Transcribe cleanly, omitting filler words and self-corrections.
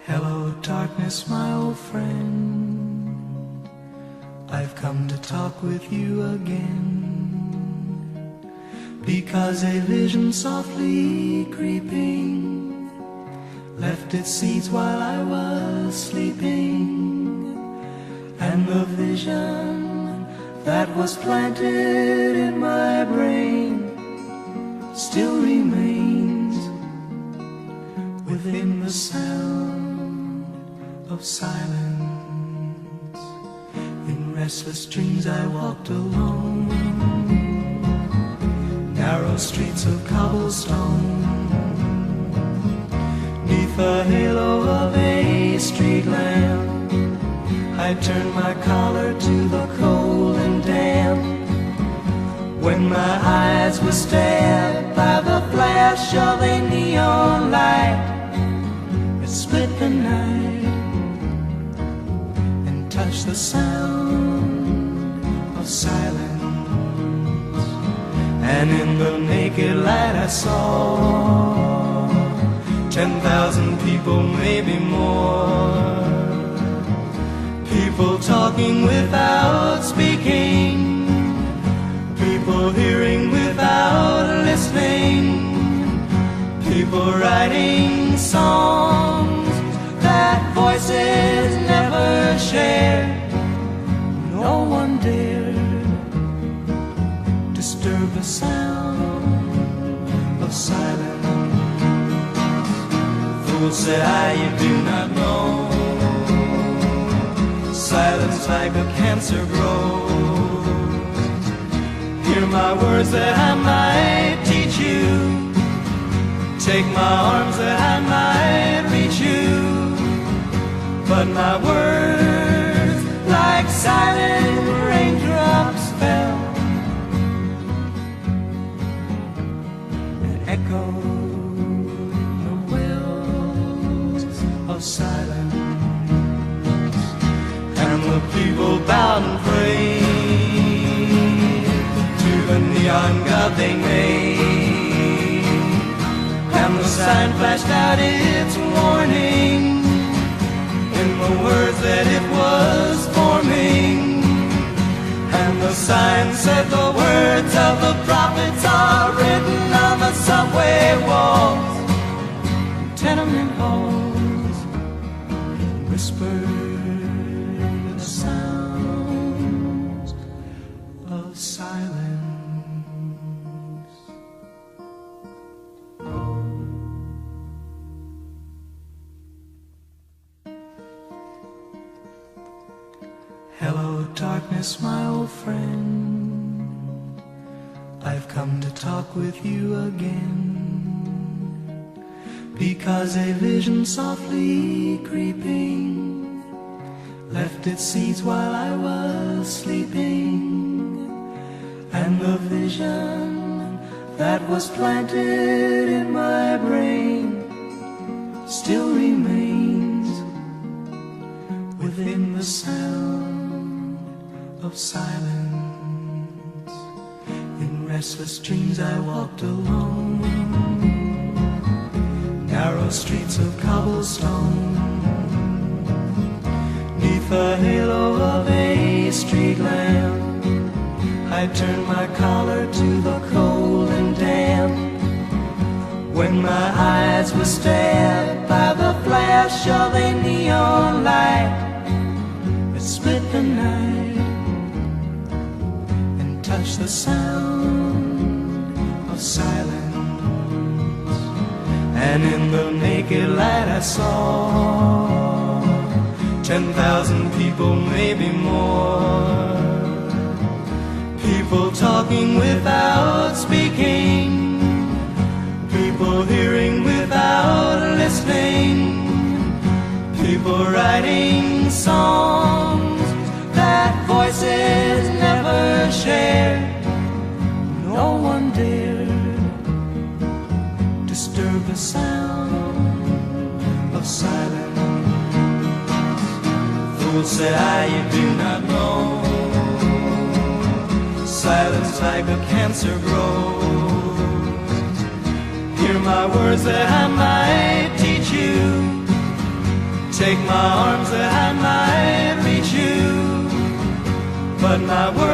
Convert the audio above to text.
Hello, darkness, my old friend. I've come to talk with you again, because a vision softly creeping left its seeds while I was sleeping, and the vision that was planted in my brain still remains within the sound of silence. In restless dreams I walked alone, narrow streets of cobblestone, neath the halo of a street lamp. I turned my collar to the cold and damp, when my eyes were stabbed by the flash of a neon light that split the night and touched the sound of silence. And in the naked light I saw 10,000 people, maybe more, people talking without speaking, people hearing without listening, people writing songs that voices never shared. No one dared disturb the sound of silence. Fools said you do not know, silence like a cancer grows. Hear my words that I might teach you, take my arms that I might reach you, but my words like silent raindrops fell and echoed the wells of silence. And the people bowed and prayed to the neon god they made, and the sign flashed out its warning in the words that it was forming. And the sign said the words of the prophets are written on the subway walls, tenement halls, whispered the sounds of silence. Hello, darkness, my old friend. I've come to talk with you again, because a vision softly creeping left its seeds while I was sleeping, and the vision that was planted in my brain still remains within the sound of silence. In restless dreams I walked alone, narrow streets of cobblestone, neath the halo of a street lamp. I turned my collar to the cold and damp, when my eyes were stabbed by the flash of a neon light that split the night and touched the sound of silence. And in the naked light I saw 10,000 people, maybe more, people talking without speaking, people hearing without listening, people writing songs that voices never shared. No one dared disturb the sound of silence. Fools said you do not know, silence like a cancer grows. Hear my words that I might teach you, take my arms that I might reach you, but my words